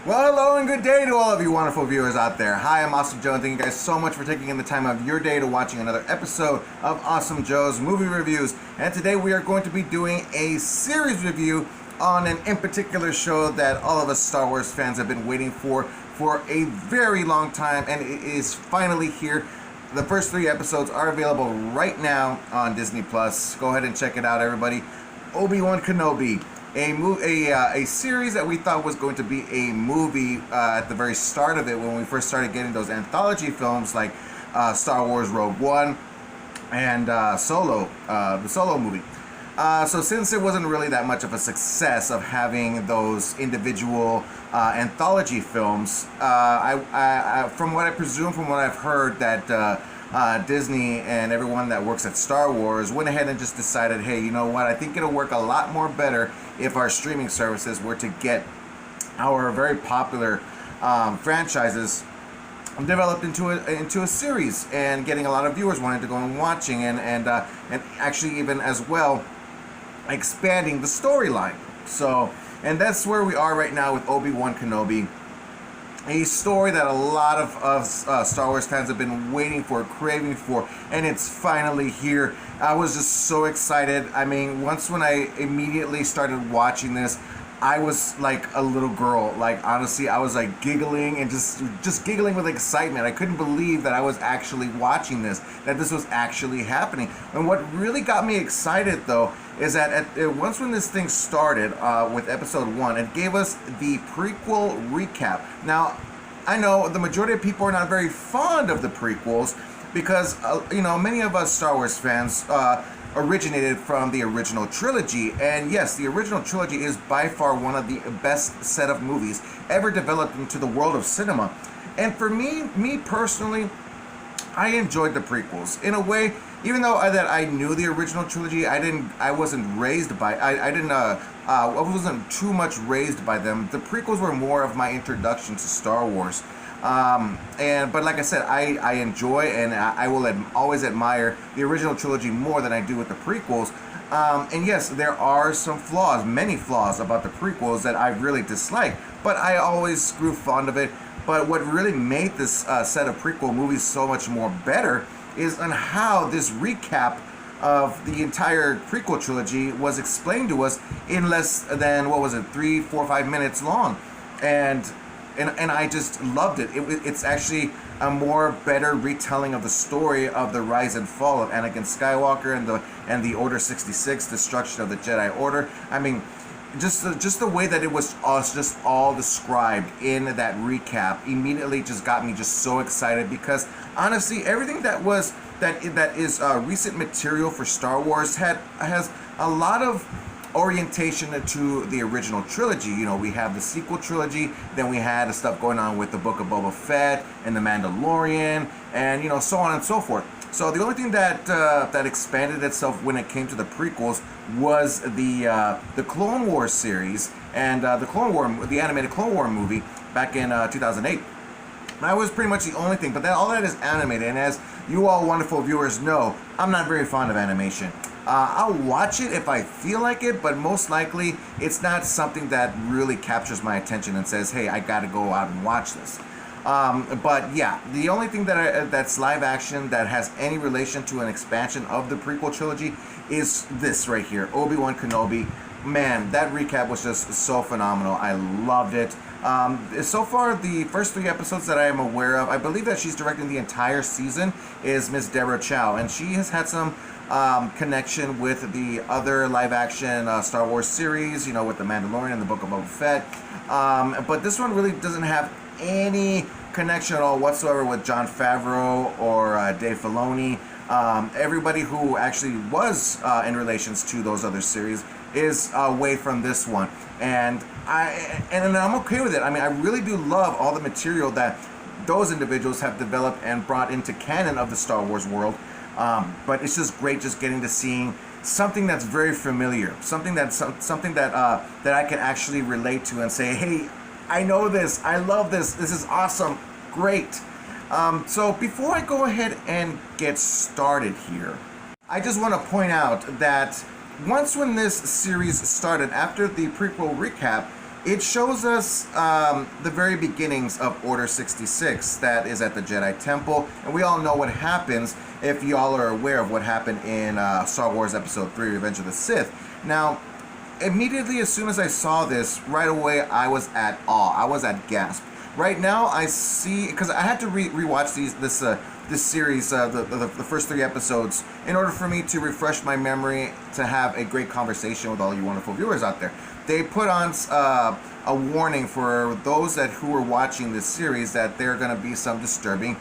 Well, hello and good day to all of you wonderful viewers out there. Hi, I'm Awesome Joe, and thank you guys so much for taking in the time of your day to watching another episode of Awesome Joe's Movie Reviews. And today we are going to be doing a series review on an in particular show that all of us Star Wars fans have been waiting for a very long time, and it is finally here. The first 3 episodes are available right now on Disney+. Go ahead and check it out, everybody. Obi-Wan Kenobi. A series that we thought was going to be a movie at the very start of it when we first started getting those anthology films like Star Wars Rogue One and Solo, the Solo movie. So since it wasn't really that much of a success of having those individual anthology films, from what I presume, from what I've heard, that Disney and everyone that works at Star Wars went ahead and just decided, hey, you know what, I think it'll work a lot more better if our streaming services were to get our very popular franchises developed into a series, and getting a lot of viewers wanting to go and watching, and actually even as well expanding the storyline. So, and that's where we are right now with Obi-Wan Kenobi. A story that a lot of Star Wars fans have been waiting for, craving for, and it's finally here. I was just so excited. I mean, when I immediately started watching this, I was like a little girl. Like, honestly, I was like giggling and just giggling with excitement. I couldn't believe that I was actually watching this, that this was actually happening. And what really got me excited, though, is that once when this thing started with episode 1, it gave us the prequel recap. Now, I know the majority of people are not very fond of the prequels because, many of us Star Wars fans originated from the original trilogy. And yes, the original trilogy is by far one of the best set of movies ever developed into the world of cinema. And for me personally, I enjoyed the prequels in a way. Even though that I knew the original trilogy, I wasn't too much raised by them. The prequels were more of my introduction to Star Wars. But like I said, I enjoy and I will always admire the original trilogy more than I do with the prequels. And yes, there are some flaws, many flaws about the prequels that I really dislike, but I always grew fond of it. But what really made this set of prequel movies so much more better is on how this recap of the entire prequel trilogy was explained to us in less than, 3, 4, 5 minutes long. And I just loved it. It's actually a more better retelling of the story of the rise and fall of Anakin Skywalker and the Order 66, destruction of the Jedi Order. I mean, just the way that it was just all described in that recap immediately just got me just so excited, because honestly, everything that is recent material for Star Wars has a lot of orientation to the original trilogy. We have the sequel trilogy, then we had the stuff going on with the Book of Boba Fett and the Mandalorian, and so on and so forth. So the only thing that expanded itself when it came to the prequels was the Clone Wars series and the animated Clone War movie back in 2008. That was pretty much the only thing, but all that is animated, and as you all wonderful viewers know, I'm not very fond of animation. I'll watch it if I feel like it, but most likely it's not something that really captures my attention and says, hey, I gotta go out and watch this. But yeah, the only thing that's live action that has any relation to an expansion of the prequel trilogy is this right here, Obi-Wan Kenobi. Man, that recap was just so phenomenal. I loved it. So far, the first 3 episodes that I am aware of, I believe that she's directing the entire season, is Miss Deborah Chow, and she has had some connection with the other live-action Star Wars series, with The Mandalorian and the Book of Boba Fett. But this one really doesn't have any connection at all whatsoever with Jon Favreau or Dave Filoni. Everybody who actually was in relations to those other series is away from this one, and I'm okay with it. I mean, I really do love all the material that those individuals have developed and brought into canon of the Star Wars world. But it's just great just getting to seeing something that's very familiar, something that I can actually relate to and say, hey, I know this, I love this, this is awesome, great. So before I go ahead and get started here, I just want to point out that when this series started, after the prequel recap, it shows us the very beginnings of Order 66 that is at the Jedi Temple, and we all know what happens if y'all are aware of what happened in Star Wars Episode 3, Revenge of the Sith. Now, immediately as soon as I saw this, right away I was at awe, I was at gasp. Right now I see, because I had to rewatch this series, the first 3 episodes, in order for me to refresh my memory to have a great conversation with all you wonderful viewers out there. They put on a warning for those who are watching this series that there are going to be some disturbing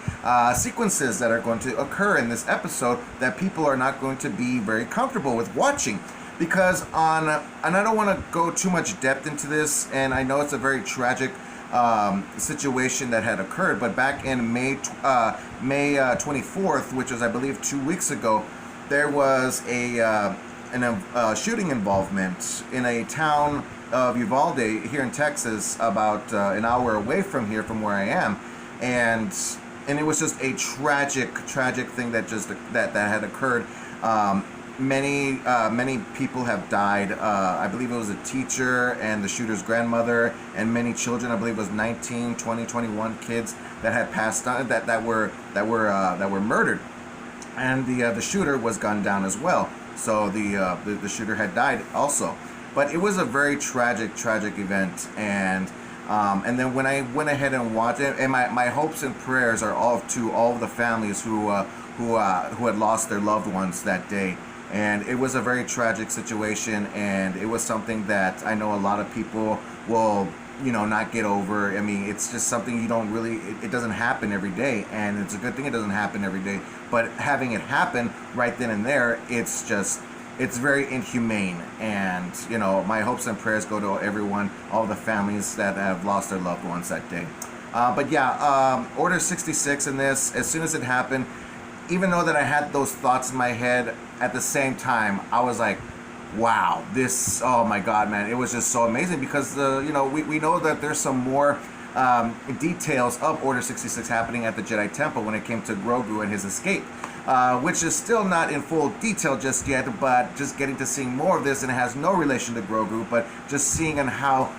sequences that are going to occur in this episode that people are not going to be very comfortable with watching. Because and I don't want to go too much depth into this, and I know it's a very tragic situation that had occurred, but back in May 24th, which was I believe 2 weeks ago, there was a shooting involvement in a town of Uvalde here in Texas, about an hour away from here, from where I am, and it was just a tragic thing that had occurred. Many people have died. I believe it was a teacher and the shooter's grandmother, and many children. I believe it was 19, 20, 21 kids that had passed on, that were murdered, and the shooter was gunned down as well. So the shooter had died also. But it was a very tragic event, and then when I went ahead and watched it, and my hopes and prayers are all to all of the families who had lost their loved ones that day. And it was a very tragic situation, and it was something that I know a lot of people will, not get over. I mean, it's just something you don't really, it doesn't happen every day, and it's a good thing it doesn't happen every day. But having it happen right then and there, it's very inhumane. And, my hopes and prayers go to everyone, all the families that have lost their loved ones that day. But yeah, Order 66 in this, as soon as it happened, even though that I had those thoughts in my head, at the same time, I was like, wow, this, oh my God, man, it was just so amazing, because, we know that there's some more details of Order 66 happening at the Jedi Temple when it came to Grogu and his escape, which is still not in full detail just yet, but just getting to seeing more of this, and it has no relation to Grogu, but just seeing on how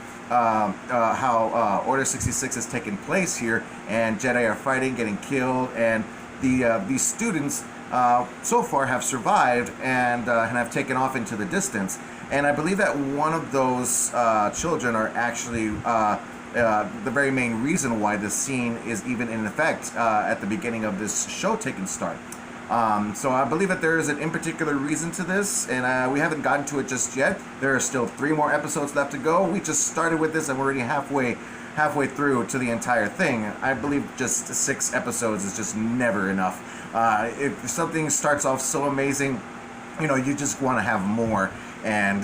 Order 66 is taking place here, and Jedi are fighting, getting killed, and these students so far have survived and have taken off into the distance. And I believe that one of those children are actually the very main reason why this scene is even in effect at the beginning of this show taking start. So I believe that there is an in particular reason to this, and we haven't gotten to it just yet. There are still 3 more episodes left to go. We just started with this, and we're already halfway through to the entire thing. I believe just 6 episodes is just never enough. If something starts off so amazing, you just want to have more. And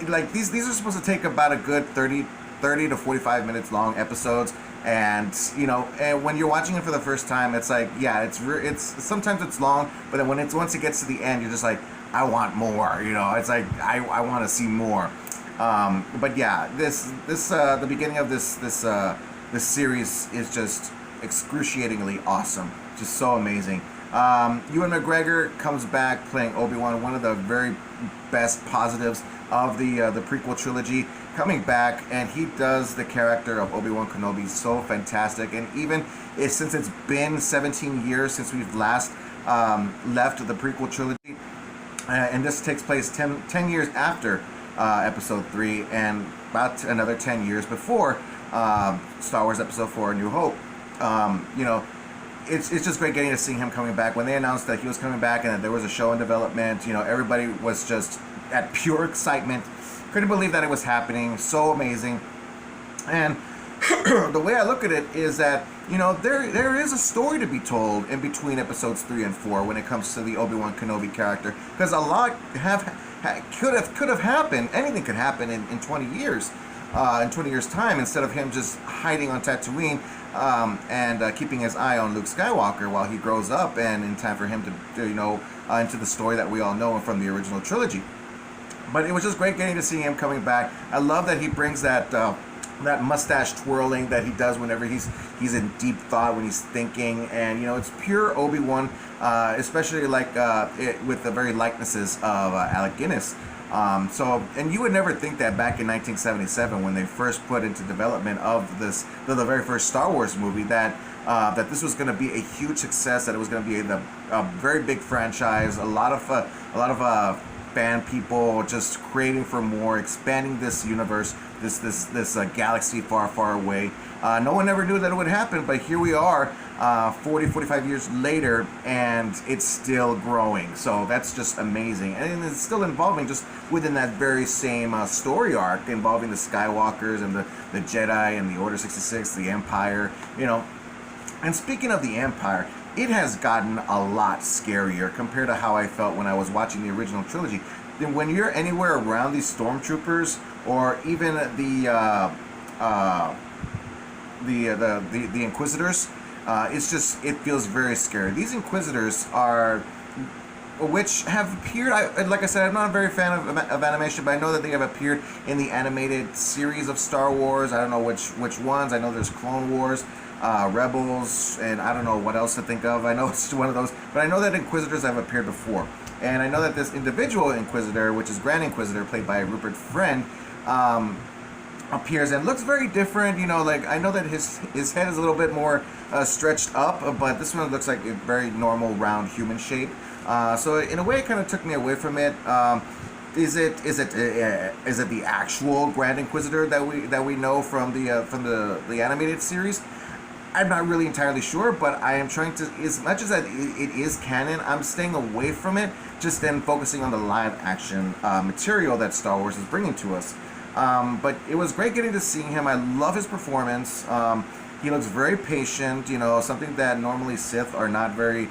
like these are supposed to take about a good 30 to 45 minutes long episodes. And and when you're watching it for the first time, it's like, yeah, it's sometimes it's long, but then once it gets to the end, you're just like, I want more. It's like I want to see more. But yeah, the beginning of this series is just excruciatingly awesome, just so amazing. Ewan McGregor comes back playing Obi-Wan, one of the very best positives of the prequel trilogy, coming back, and he does the character of Obi-Wan Kenobi so fantastic. And even since it's been 17 years since we've last left the prequel trilogy, and this takes place 10 years after Episode 3, and about another 10 years before Star Wars Episode 4, A New Hope. It's just great getting to see him coming back. When they announced that he was coming back and that there was a show in development, everybody was just at pure excitement. Couldn't believe that it was happening. So amazing. And the way I look at it is that, there is a story to be told in between episodes 3 and 4 when it comes to the Obi-Wan Kenobi character, because a lot could have happened. Anything could happen in 20 years. In 20 years' time, instead of him just hiding on Tatooine and keeping his eye on Luke Skywalker while he grows up, and in time for him to into the story that we all know from the original trilogy. But it was just great getting to see him coming back. I love that he brings that mustache twirling that he does whenever he's in deep thought, when he's thinking, and it's pure Obi-Wan, especially with the very likenesses of Alec Guinness. And you would never think that back in 1977, when they first put into development of the very first Star Wars movie, that this was going to be a huge success, that it was going to be a very big franchise, a lot of fan people just craving for more, expanding this universe, this galaxy far, far away. No one ever knew that it would happen, but here we are, 45 years later, and it's still growing. So that's just amazing. And it's still involving, just within that very same story arc, involving the Skywalkers and the Jedi and the Order 66, the Empire, And speaking of the Empire, it has gotten a lot scarier compared to how I felt when I was watching the original trilogy. Then when you're anywhere around these stormtroopers, or even the Inquisitors, it feels very scary. These Inquisitors which have appeared, like I said, I'm not a very fan of animation, but I know that they have appeared in the animated series of Star Wars. I don't know which ones. I know there's Clone Wars, Rebels, and I don't know what else to think of. I know it's one of those, but I know that Inquisitors have appeared before. And I know that this individual Inquisitor, which is Grand Inquisitor, played by Rupert Friend, appears and looks very different. I know that his head is a little bit more stretched up, but this one looks like a very normal, round human shape. So in a way, it kind of took me away from it. Is it the actual Grand Inquisitor that we know from the animated series? I'm not really entirely sure, but I am trying to, as much as that it is canon, I'm staying away from it, just then focusing on the live action material that Star Wars is bringing to us. But it was great getting to see him. I love his performance. He looks very patient, something that normally Sith are not very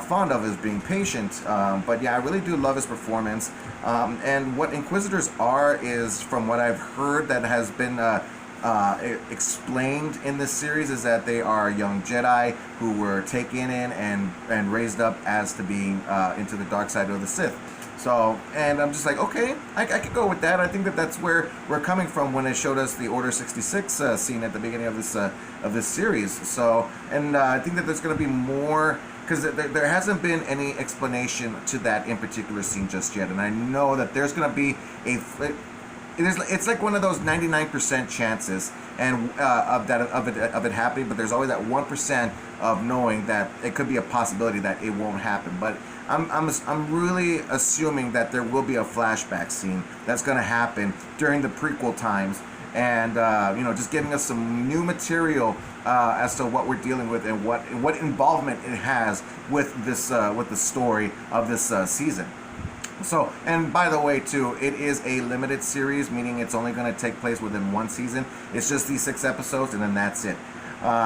fond of, is being patient. But yeah, I really do love his performance. And what Inquisitors are is, from what I've heard that has been explained in this series, is that they are young Jedi who were taken in and raised up as to being into the dark side of the Sith. So, and I'm just like, okay, I could go with that. I think that's where we're coming from when it showed us the Order 66 scene at the beginning of this series. So, and I think that there's going to be more, because there hasn't been any explanation to that in particular scene just yet. And I know that there's going to be it's like one of those 99% chances and of it happening, but there's always that 1% of knowing that it could be a possibility that it won't happen. But I'm really assuming that there will be a flashback scene that's going to happen during the prequel times, and just giving us some new material as to what we're dealing with and what involvement it has with the story of this season. So, and by the way, too, it is a limited series, meaning it's only going to take place within one season. It's just these 6 episodes, and then that's it.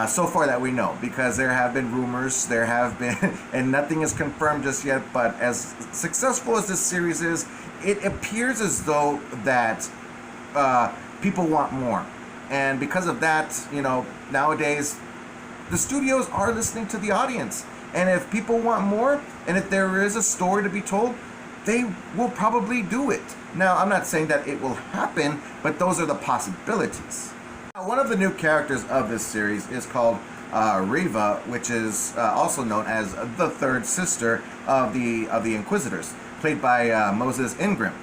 So far that we know, because there have been rumors, and nothing is confirmed just yet. But as successful as this series is, it appears as though that people want more. And because of that, nowadays, the studios are listening to the audience. And if people want more, and if there is a story to be told, they will probably do it. Now, I'm not saying that it will happen, but those are the possibilities. One of the new characters of this series is called Reva, which is also known as the third sister of the Inquisitors, played by Moses Ingram.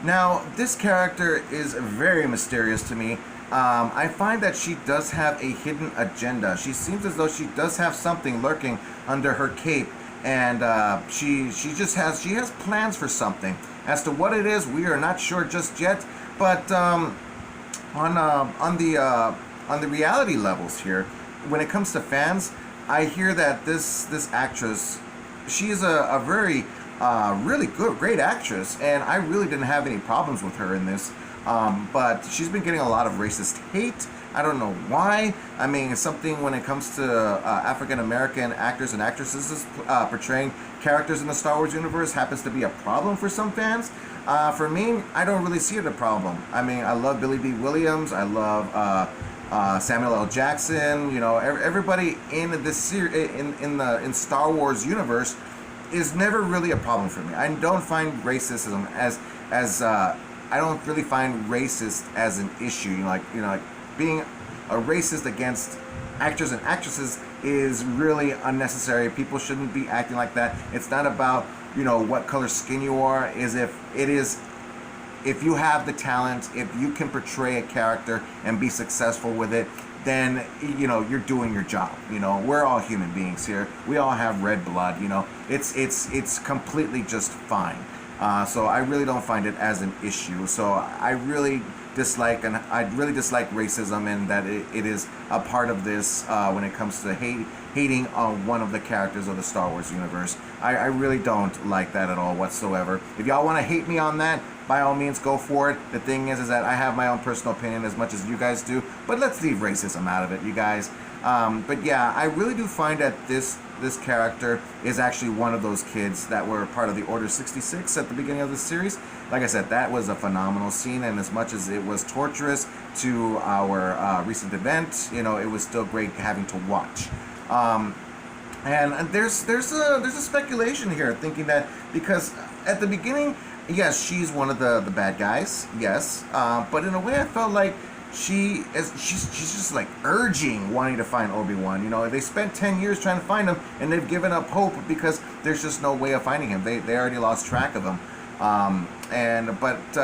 Now, this character is very mysterious to me. I find that she does have a hidden agenda. She seems as though she does have something lurking under her cape, and she has plans for something. As to what it is, we are not sure just yet. But on the reality levels here, when it comes to fans, I hear that this actress, she is a very really great actress, and I really didn't have any problems with her in this. But she's been getting a lot of racist hate. I don't know why. I mean, it's something when it comes to African American actors and actresses portraying characters in the Star Wars universe happens to be a problem for some fans. For me, I don't really see it a problem. I mean, I love Billy D. Williams. I love Samuel L. Jackson. You know, everybody in this in Star Wars universe is never really a problem for me. I don't find racism as I don't really find racist as an issue. Like being a racist against actors and actresses is really unnecessary. People shouldn't be acting like that. It's not about what color skin you are. If you have the talent, if you can portray a character and be successful with it, then you're doing your job. We're all human beings here. We all have red blood. It's completely just fine. So I really don't find it as an issue. So I really dislike racism, and that it is a part of this when it comes to hating on one of the characters of the Star Wars universe. I really don't like that at all whatsoever. If y'all want to hate me on that, by all means, go for it. The thing is that I have my own personal opinion as much as you guys do, but let's leave racism out of it, you guys. But yeah, I really do find that this character is actually one of those kids that were part of the Order 66 at the beginning of the series. Like I said, that was a phenomenal scene, and as much as it was torturous to our recent event, it was still great having to watch. And there's a speculation here, thinking that because at the beginning, yes, she's one of the bad guys, yes, but in a way I felt like she's just like wanting to find Obi-Wan. They spent 10 years trying to find him, and they've given up hope because there's just no way of finding him. They already lost track of him. But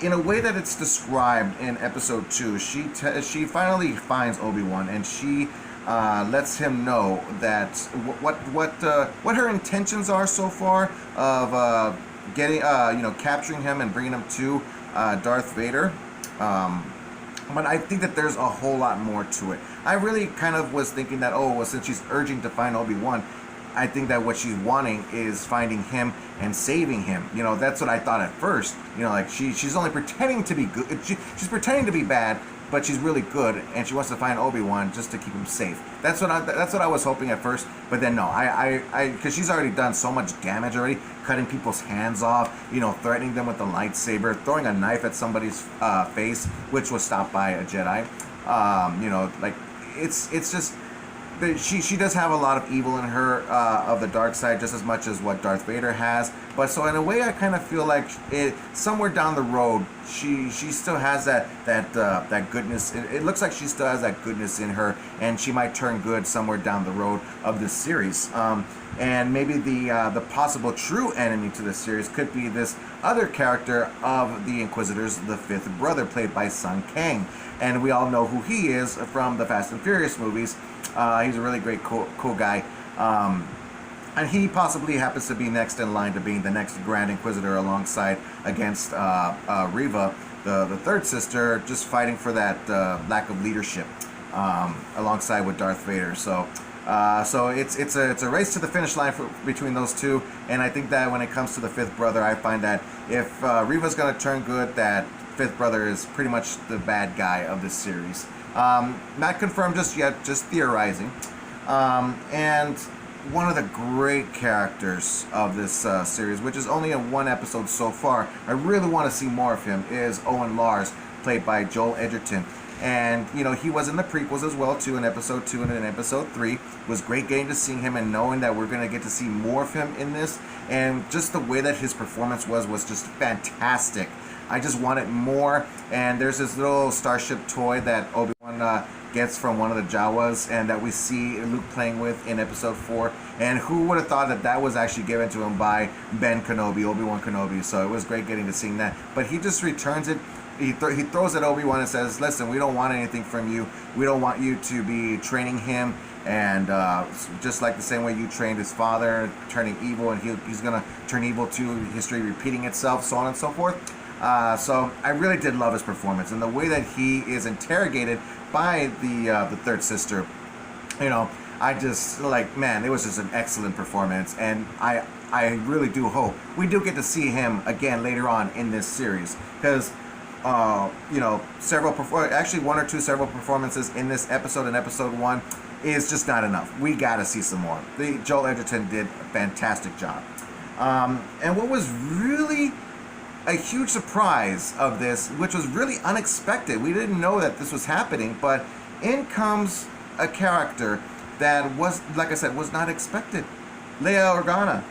in a way that it's described in episode 2, she finally finds Obi-Wan, and she lets him know that what her intentions are so far of getting capturing him and bringing him to Darth Vader. But I think that there's a whole lot more to it. I really kind of was thinking that, since she's urging to find Obi-Wan, I think that what she's wanting is finding him and saving him. That's what I thought at first. Like she's only pretending to be good. She's pretending to be bad, but she's really good, and she wants to find Obi-Wan just to keep him safe. That's what I was hoping at first. But then no, because she's already done so much damage already, cutting people's hands off, threatening them with the lightsaber, throwing a knife at somebody's face, which was stopped by a Jedi. It's just. But she does have a lot of evil in her of the dark side, just as much as what Darth Vader has. But so in a way, I kind of feel like somewhere down the road, she still has that goodness. It looks like she still has that goodness in her, and she might turn good somewhere down the road of this series. And maybe the possible true enemy to this series could be this other character of the Inquisitors, the fifth brother, played by Sun Kang. And we all know who he is from the Fast and Furious movies. He's a really great, cool guy. And he possibly happens to be next in line to being the next Grand Inquisitor alongside against Reva, the third sister, just fighting for that lack of leadership alongside with Darth Vader. So it's a race to the finish line between those two. And I think that when it comes to the fifth brother, I find that if Reva's going to turn good, that fifth brother is pretty much the bad guy of this series. Not confirmed just yet, just theorizing. And one of the great characters of this series, which is only in one episode so far, I really want to see more of him, is Owen Lars, played by Joel Edgerton. And he was in the prequels as well too, in episode 2 and in episode 3. It was great getting to see him and knowing that we're going to get to see more of him in this, and just the way that his performance was just fantastic. I just wanted more. And there's this little starship toy that Obi-Wan gets from one of the Jawas, and that we see Luke playing with in episode 4. And who would have thought that was actually given to him by Ben Kenobi, Obi-Wan Kenobi. So it was great getting to see that. But he just returns it. He throws at Obi-Wan and says, "Listen, we don't want anything from you. We don't want you to be training him, and just like the same way you trained his father, turning evil, and he's going to turn evil too, history repeating itself, so on and so forth." So I really did love his performance, and the way that he is interrogated by the third sister. I just man, it was just an excellent performance, and I really do hope we do get to see him again later on in this series, because actually one or two several performances in this episode, in episode 1, is just not enough. We gotta see some more. Joel Edgerton did a fantastic job. And what was really a huge surprise of this, which was really unexpected, we didn't know that this was happening, but in comes a character that was, like I said, was not expected. Leia Organa.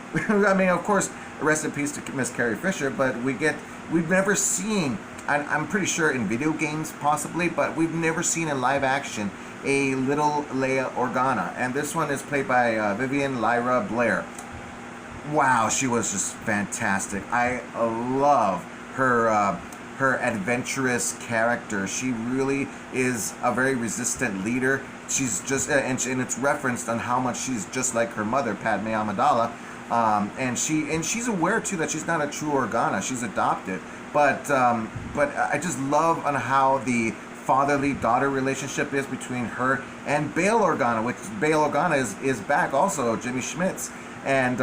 I mean, of course, rest in peace to Miss Carrie Fisher, but we've never seen, I'm pretty sure in video games possibly, but we've never seen in live action a little Leia Organa. And this one is played by Vivian Lyra Blair. Wow, she was just fantastic. I love her adventurous character. She really is a very resistant leader. She's just, and it's referenced on how much she's just like her mother, Padme Amidala. And she's aware too that she's not a true Organa. She's adopted. But I just love on how the fatherly-daughter relationship is between her and Bail Organa, which Bail Organa is back also, Jimmy Schmitz. And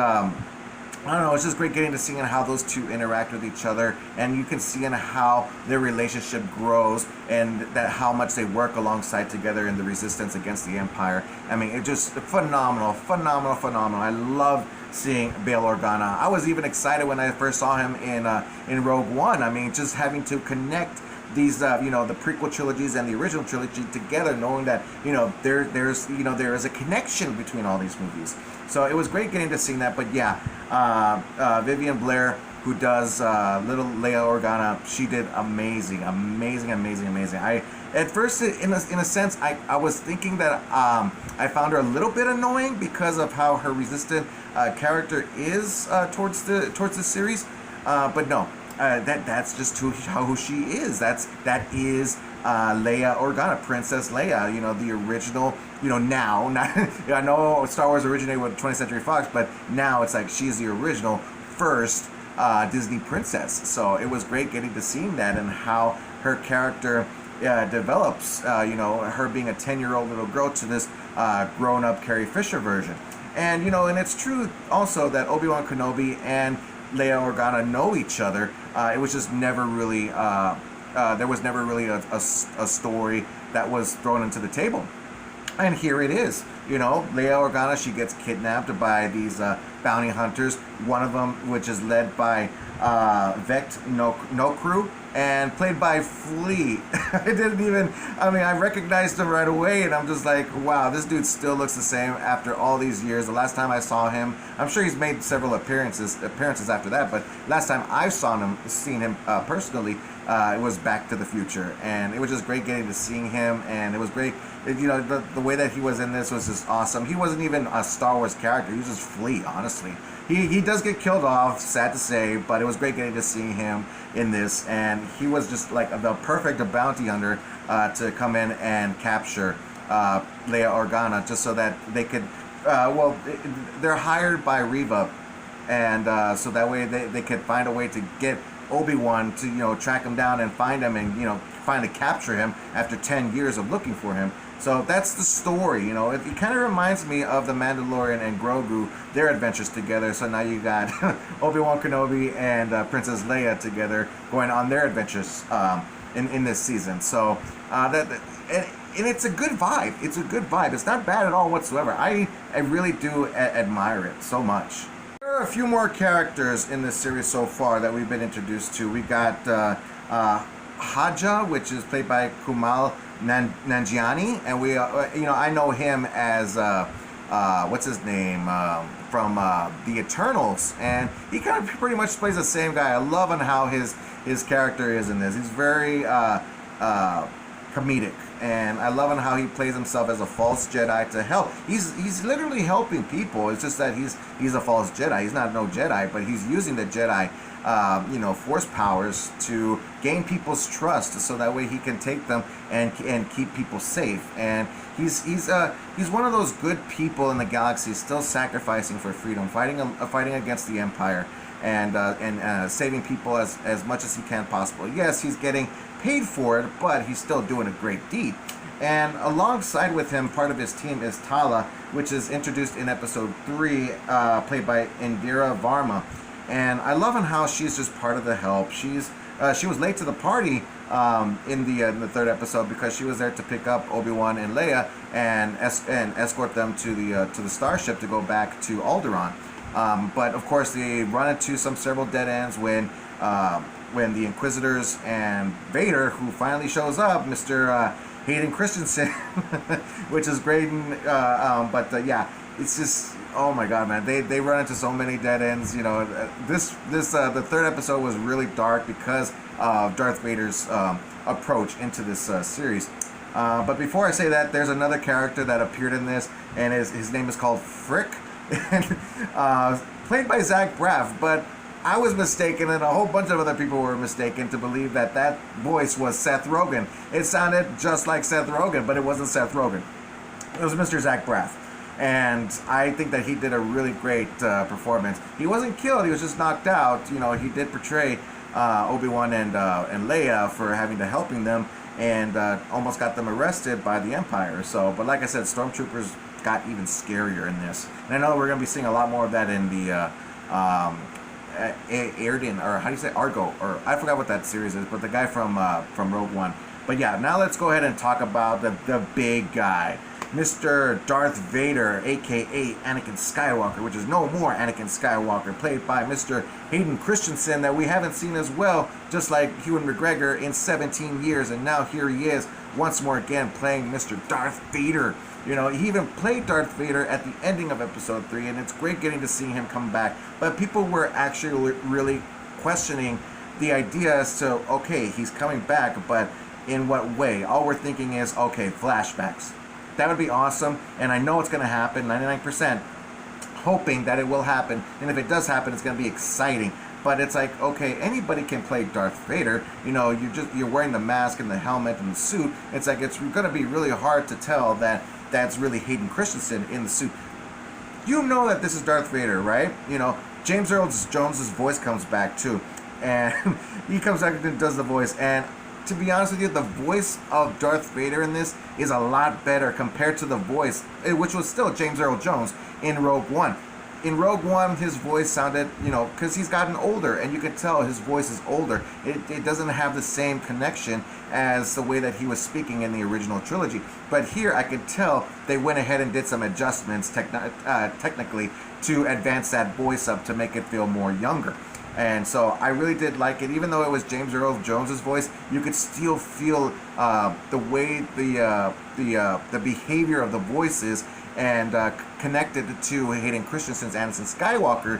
I don't know, it's just great getting to see how those two interact with each other, and you can see how their relationship grows and that how much they work alongside together in the resistance against the Empire. I mean, it's just phenomenal. I love seeing Bail Organa. I was even excited when I first saw him in Rogue One. I mean, just having to connect these the prequel trilogies and the original trilogy together, knowing that there is a connection between all these movies. So it was great getting to see that. But yeah, Vivian Blair, who does little Leia Organa, she did amazing. I at first, in a sense, I was thinking that I found her a little bit annoying because of how her resistant character is towards the series, but no. That's just who she is. That is Leia Organa, Princess Leia. The original. Now, not, I know Star Wars originated with 20th Century Fox, but now it's like she's the original first Disney princess. So it was great getting to see that and how her character develops. Her being a 10-year-old little girl to this grown-up Carrie Fisher version. And and it's true also that Obi-Wan Kenobi and Leia Organa know each other. It was just never really, there was never really a story that was thrown into the table. And here it is. Leia Organa, she gets kidnapped by these bounty hunters. One of them, which is led by Vect Nokru, and played by Flea. I recognized him right away, and I'm just like, wow, this dude still looks the same after all these years. The last time I saw him, I'm sure he's made several appearances after that, but last time I seen him personally, it was Back to the Future, and it was just great getting to seeing him, and it was great. The way that he was in this was just awesome. He wasn't even a Star Wars character. He was just Flea, honestly. He does get killed off, sad to say, but it was great getting to see him in this, and he was just like the perfect bounty hunter to come in and capture Leia Organa, just so that they could, they're hired by Reva, and so that way they could find a way to get Obi-Wan to, track him down and find him and, finally capture him after 10 years of looking for him. So that's the story, It kind of reminds me of the Mandalorian and Grogu, their adventures together. So now you got Obi-Wan Kenobi and Princess Leia together going on their adventures in this season. So and it's a good vibe. It's a good vibe. It's not bad at all whatsoever. I really do admire it so much. There are a few more characters in this series so far that we've been introduced to. We got Haja, which is played by Kumail Nanjiani, and I know him as what's his name from the Eternals, and he kind of pretty much plays the same guy. I love on how his character is in this. He's very comedic, and I love on how he plays himself as a false Jedi to help. He's literally helping people. It's just that he's a false Jedi. He's not no Jedi, but he's using the Jedi force powers to gain people's trust, so that way he can take them and keep people safe. And he's one of those good people in the galaxy, still sacrificing for freedom, fighting against the Empire, and saving people as much as he can possible. Yes, he's getting paid for it, but he's still doing a great deed. And alongside with him, part of his team is Tala, which is introduced in episode 3, played by Indira Varma. And I love how she's just part of the help. She's she was late to the party in the third episode because she was there to pick up Obi-Wan and Leia and escort them to the starship to go back to Alderaan. But of course, they run into several dead ends when the Inquisitors and Vader, who finally shows up, Mr. Hayden Christensen, which is great. Yeah, it's just, oh my god, man, they run into so many dead ends. You know, the third episode was really dark because of Darth Vader's approach into this series. But before I say that, there's another character that appeared in this, and his name is called Frick, played by Zach Braff. But I was mistaken, and a whole bunch of other people were mistaken to believe that voice was Seth Rogen. It sounded just like Seth Rogen, but it wasn't Seth Rogen. It was Mr. Zach Braff. And I think that he did a really great performance. He wasn't killed, he was just knocked out. You know, he did portray Obi-Wan and Leia for having to helping them, and almost got them arrested by the Empire. So, but like I said, stormtroopers got even scarier in this. And I know we're going to be seeing a lot more of that in the Erden, or how do you say, Argo, or I forgot what that series is, but the guy from Rogue One. But yeah, now let's go ahead and talk about the big guy, Mr. Darth Vader, aka Anakin Skywalker, which is no more Anakin Skywalker, played by Mr. Hayden Christensen, that we haven't seen as well, just like Ewan McGregor, in 17 years, and now here he is once more again playing Mr. Darth Vader. You know, he even played Darth Vader at the ending of Episode 3, and it's great getting to see him come back. But people were actually really questioning the idea as to, okay, he's coming back, but in what way? All we're thinking is, okay, flashbacks. That would be awesome, and I know it's going to happen, 99%, hoping that it will happen, and if it does happen, it's going to be exciting. But it's like, okay, anybody can play Darth Vader. You know, you're wearing the mask and the helmet and the suit. It's like, it's going to be really hard to tell that that's really Hayden Christensen in the suit. You know that this is Darth Vader, right? You know, James Earl Jones's voice comes back too, and he comes back and does the voice. And to be honest with you, the voice of Darth Vader in this is a lot better compared to the voice, which was still James Earl Jones, in Rogue One. In Rogue One, his voice sounded, you know, because he's gotten older, and you could tell his voice is older. It doesn't have the same connection as the way that he was speaking in the original trilogy. But here, I could tell they went ahead and did some adjustments technically to advance that voice up to make it feel more younger. And so I really did like it. Even though it was James Earl Jones's voice, you could still feel the way the behavior of the voices, and connected to Hayden Christensen's Anakin Skywalker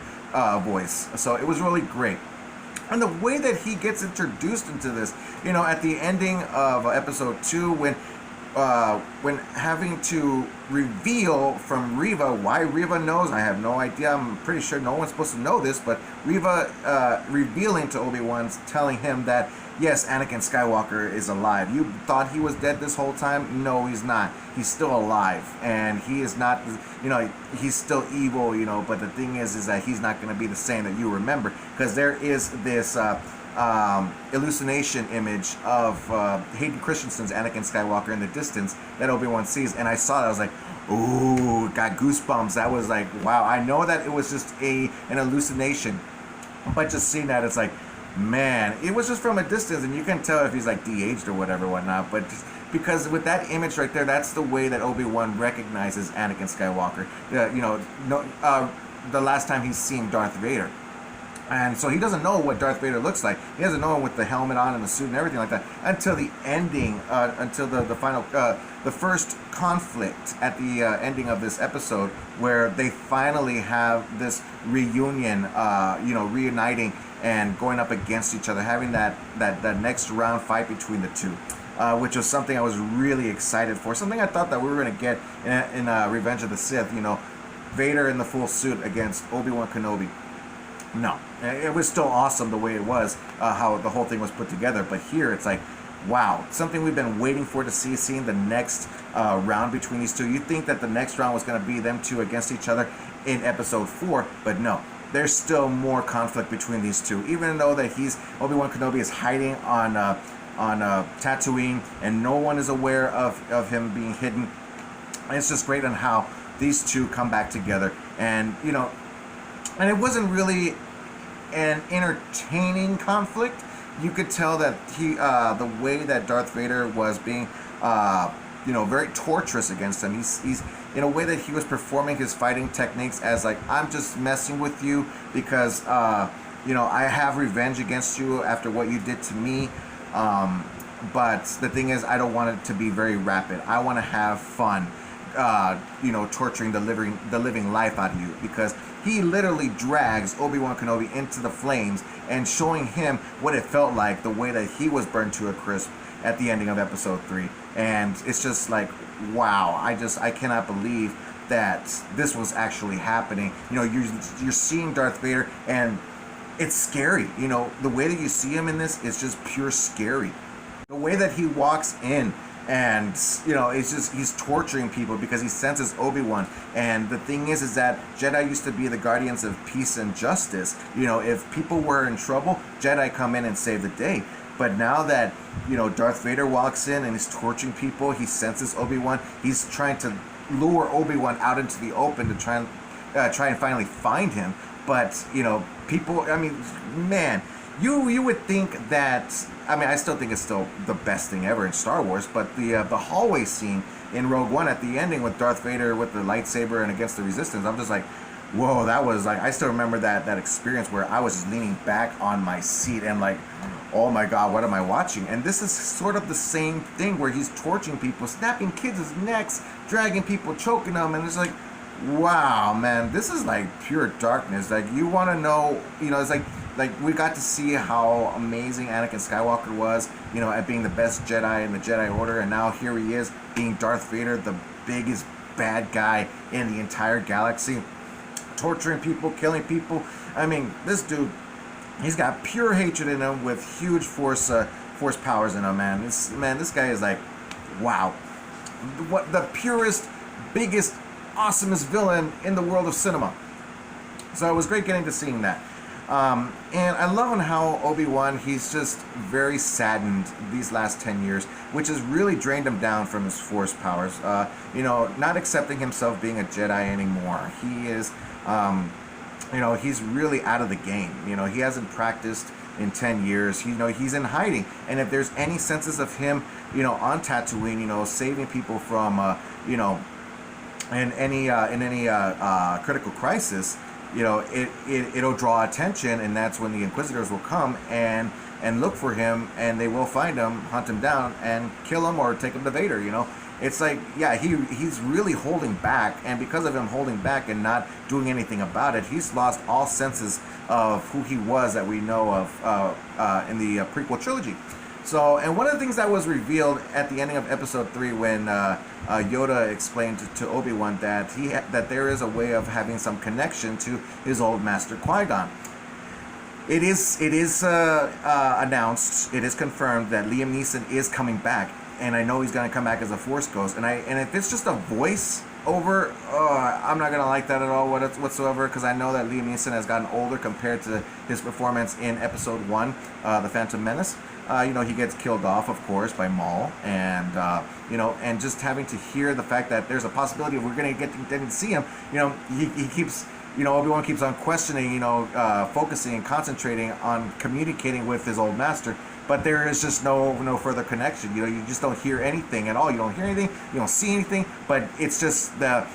voice. So it was really great. And the way that he gets introduced into this, you know, at the ending of Episode 2, when having to reveal from Reva why Reva knows, I have no idea. I'm pretty sure no one's supposed to know this, but Reva revealing to Obi-Wan, telling him that, yes, Anakin Skywalker is alive. You thought he was dead this whole time? No, he's not. He's still alive, and he is not, you know, he's still evil, you know, but the thing is that he's not going to be the same that you remember, because there is this hallucination image of Hayden Christensen's Anakin Skywalker in the distance that Obi-Wan sees, and I saw that, I was like, ooh, got goosebumps. That was like, wow. I know that it was just an hallucination, but just seeing that, it's like, man, it was just from a distance, and you can tell if he's like de-aged or whatever, whatnot. But just because with that image right there, that's the way that Obi-Wan recognizes Anakin Skywalker. You know, the last time he's seen Darth Vader. And so he doesn't know what Darth Vader looks like. He doesn't know him with the helmet on and the suit and everything like that until the ending, until the final, the first conflict at the ending of this episode, where they finally have this reunion, you know, reuniting and going up against each other, having that next round fight between the two, which was something I was really excited for. Something I thought that we were going to get in Revenge of the Sith, you know, Vader in the full suit against Obi-Wan Kenobi. No, it was still awesome the way it was, how the whole thing was put together. But here it's like, wow, something we've been waiting for to see, seeing the next round between these two. You think that the next round was going to be them two against each other in Episode 4, but no. There's still more conflict between these two, even though that Obi-Wan Kenobi is hiding on Tatooine, and no one is aware of him being hidden. And it's just great on how these two come back together, and you know, and it wasn't really an entertaining conflict, you could tell that the way that Darth Vader was being, very torturous against him. He's in a way that he was performing his fighting techniques as like, I'm just messing with you because, I have revenge against you after what you did to me. But the thing is, I don't want it to be very rapid. I want to have fun, torturing the living life out of you, because he literally drags Obi-Wan Kenobi into the flames and showing him what it felt like, the way that he was burned to a crisp at the ending of episode 3. And it's just like, wow, I cannot believe that this was actually happening. You're seeing Darth Vader, and it's scary. The way that you see him in this is just pure scary. The way that he walks in, and it's just, he's torturing people because he senses Obi-Wan. And the thing is that Jedi used to be the guardians of peace and justice. If people were in trouble, Jedi come in and save the day. But now that Darth Vader walks in and is torturing people, he senses Obi-Wan. He's trying to lure Obi-Wan out into the open to try and finally find him. But people, man, you would think that. I still think it's still the best thing ever in Star Wars, but the hallway scene in Rogue One at the ending with Darth Vader with the lightsaber and against the Resistance, I'm just like, whoa, that was like, I still remember that experience where I was just leaning back on my seat and like, oh my God, what am I watching? And this is sort of the same thing where he's torturing people, snapping kids' necks, dragging people, choking them, and it's like, wow, man, this is like pure darkness. Like, you want to know, it's like we got to see how amazing Anakin Skywalker was, at being the best Jedi in the Jedi Order, and now here he is being Darth Vader, the biggest bad guy in the entire galaxy, torturing people, killing people. This dude, he's got pure hatred in him with huge force powers in him, man. This guy is like, wow, what the purest, biggest, awesomest villain in the world of cinema. So it was great getting to seeing that. And I love how Obi-Wan, he's just very saddened these last 10 years, which has really drained him down from his force powers. Not accepting himself being a Jedi anymore. He is, he's really out of the game. He hasn't practiced in 10 years. He's in hiding. And if there's any senses of him, on Tatooine, saving people from, in any critical crisis, it'll draw attention, and that's when the Inquisitors will come and look for him, and they will find him, hunt him down, and kill him or take him to Vader. It's like, yeah, he's really holding back, and because of him holding back and not doing anything about it, he's lost all senses of who he was that we know of in the prequel trilogy. So, and one of the things that was revealed at the ending of episode 3 when Yoda explained to Obi-Wan that that there is a way of having some connection to his old master Qui-Gon. It is announced, it is confirmed that Liam Neeson is coming back, and I know he's going to come back as a Force Ghost. And if it's just a voice over, I'm not going to like that at all whatsoever, because I know that Liam Neeson has gotten older compared to his performance in episode 1, The Phantom Menace. He gets killed off, of course, by Maul, and and just having to hear the fact that there's a possibility of we're going to get to see him. He keeps, Obi-Wan keeps on questioning, focusing and concentrating on communicating with his old master, but there is just no further connection. You just don't hear anything at all. You don't hear anything. You don't see anything. But it's just the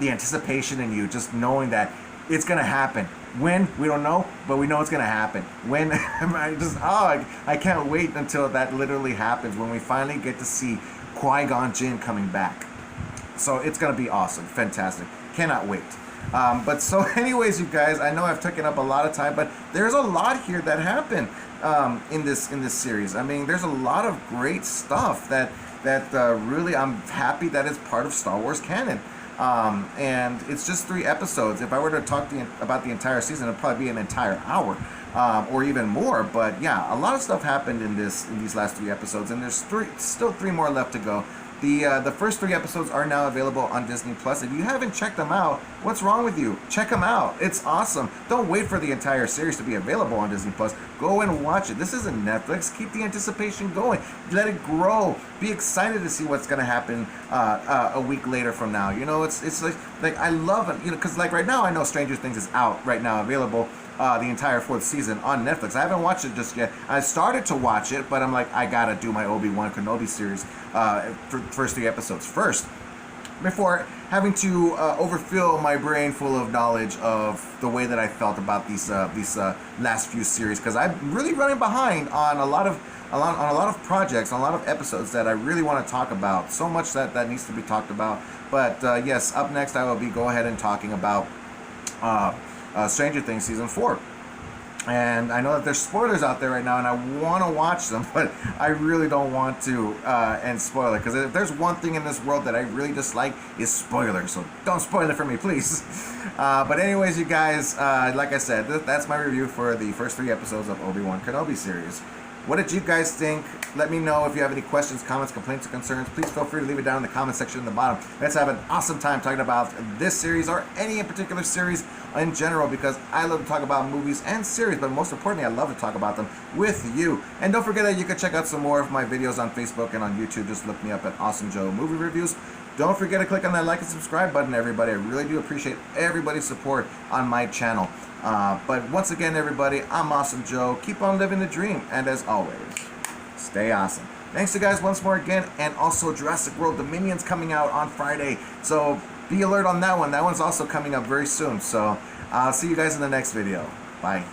anticipation in you, just knowing that it's going to happen. When, we don't know, but we know it's going to happen. When, I can't wait until that literally happens, when we finally get to see Qui-Gon Jinn coming back. So it's going to be awesome. Fantastic. Cannot wait. But so anyways, you guys, I know I've taken up a lot of time, but there's a lot here that happened in this series. There's a lot of great stuff that really I'm happy that it's part of Star Wars canon. And it's just 3 episodes. If I were to talk about the entire season, it'd probably be an entire hour, or even more. But yeah, a lot of stuff happened in these last 3 episodes, and there's still 3 more left to go. The first 3 episodes are now available on Disney Plus. If you haven't checked them out, what's wrong with you? Check them out. It's awesome. Don't wait for the entire series to be available on Disney Plus. Go and watch it. This isn't Netflix. Keep the anticipation going. Let it grow. Be excited to see what's going to happen a week later from now. You know, it's like I love it. You know, because like right now I know Stranger Things is out right now, available. The entire 4th season on Netflix. I haven't watched it just yet. I started to watch it, but I'm like, I gotta do my Obi-Wan Kenobi series for first 3 episodes first, before having to overfill my brain full of knowledge of the way that I felt about these last few series, because I'm really running behind on a lot of projects, on a lot of episodes that I really want to talk about. So much that needs to be talked about. But yes, up next I will be go ahead and talking about Stranger Things Season 4. And I know that there's spoilers out there right now, and I want to watch them, but I really don't want to and spoil it, because if there's one thing in this world that I really dislike, is spoilers. So don't spoil it for me, please. But anyways, you guys, like I said, that's my review for the first 3 episodes of Obi-Wan Kenobi series. What did you guys think? Let me know if you have any questions, comments, complaints, or concerns. Please feel free to leave it down in the comment section in the bottom. Let's have an awesome time talking about this series, or any in particular series in general, because I love to talk about movies and series, but most importantly, I love to talk about them with you. And don't forget that you can check out some more of my videos on Facebook and on YouTube. Just look me up at Awesome Joe Movie Reviews. Don't forget to click on that like and subscribe button, everybody. I really do appreciate everybody's support on my channel. But once again, everybody, I'm Awesome Joe. Keep on living the dream, and as always, stay awesome. Thanks to you guys once more again, and also Jurassic World Dominion's coming out on Friday, so be alert on that one. That one's also coming up very soon, so I'll see you guys in the next video. Bye.